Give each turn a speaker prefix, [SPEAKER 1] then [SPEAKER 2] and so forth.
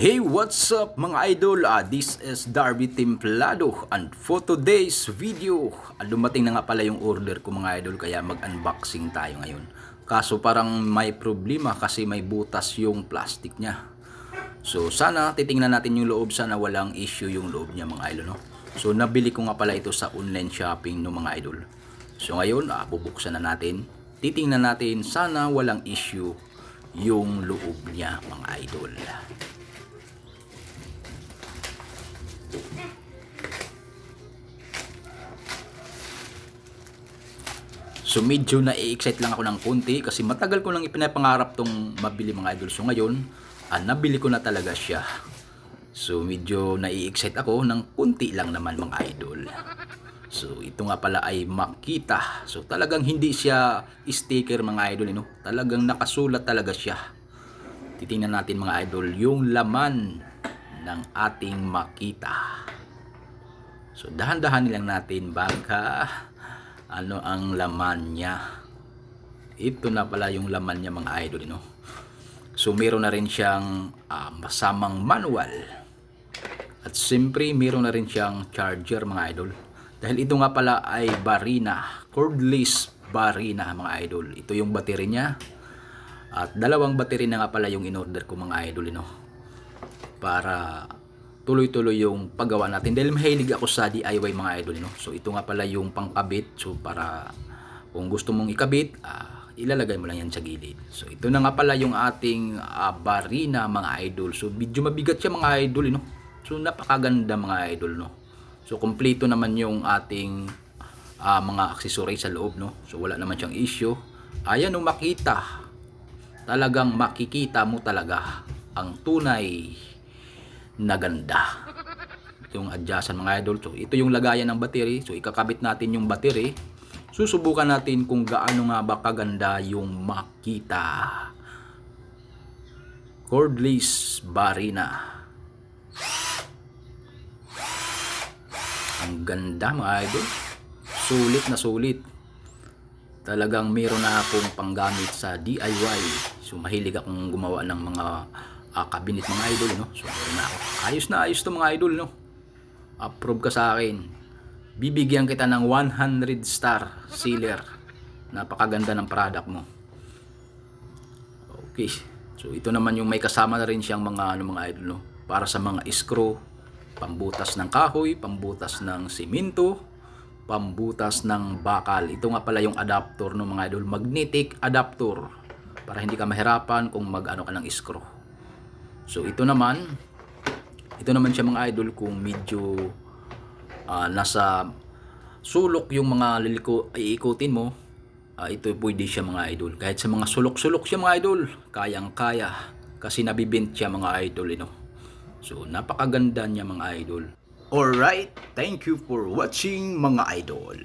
[SPEAKER 1] Hey, what's up mga idol? This is Darby Templado and for today's video, dumating na nga pala yung order ko mga idol kaya mag-unboxing tayo ngayon. Kaso parang may problema kasi may butas yung plastic niya. So sana titingnan natin yung loob, sana walang issue yung loob niya mga idol, no? So nabili ko nga pala ito sa online shopping no mga idol. So ngayon, bubuksan na natin. Titingnan natin, sana walang issue yung loob niya mga idol. So medyo na-excite lang ako ng konti kasi matagal ko lang ipinapangarap tong mabili mga idol. So ngayon, nabili ko na talaga siya. So medyo na-excite ako ng konti lang naman mga idol. So ito nga pala ay Makita. So talagang hindi siya sticker mga idol, no? Talagang nakasulat talaga siya. Titingnan natin mga idol yung laman ng ating Makita. So dahan-dahan lang natin baka ano ang laman niya. Ito na pala yung laman niya mga idol, no? So meron na rin siyang masamang manual. At siyempre meron na rin siyang charger mga idol. Dahil ito nga pala ay Barina, cordless Barina mga idol. Ito yung battery niya. At dalawang battery na nga pala yung in-order ko mga idol, no? Para tuloy-tuloy yung paggawa natin dahil mahilig ako sa DIY mga idol, no? So ito nga pala yung pangkabit. So para kung gusto mong ikabit, ilalagay mo lang yan sa gilid. So ito na nga pala yung ating Barina mga idol. So medyo mabigat siya mga idol, no? So napakaganda mga idol, no? So kompleto naman yung ating mga accessories sa loob, no? So wala naman siyang issue. Ayan, no, Makita. Talagang makikita mo talaga ang tunay na ganda. Yung adjustan mga idol. So ito yung lagayan ng battery. So ikakabit natin yung battery. Susubukan natin kung gaano nga ba kaganda yung Makita cordless Barina. Ang ganda mga idol. Sulit na sulit. Talagang meron na akong panggamit sa DIY. So mahilig akong gumawa ng mga cabinet mga idol, no? So meron na ako. Ayos na ayos to mga idol, no? Approve ka sa akin. Bibigyan kita ng 100 star sealer. Napakaganda ng product mo. Okay. So ito naman yung may kasama na rin siyang mga mga idol, no? Para sa mga screw, pambutas ng kahoy, pambutas ng simento, pambutas ng bakal. Ito nga pala yung adapter, no mga idol, magnetic adapter para hindi ka mahirapan kung mag-ano ka ng screw. So ito naman siya mga idol kung medyo nasa sulok yung mga iikutin mo, ito pwede siya mga idol. Kahit sa mga sulok-sulok siya mga idol, kayang-kaya kasi nabibint siya mga idol, you know? So napakaganda niya mga idol. Alright, thank you for watching mga idol.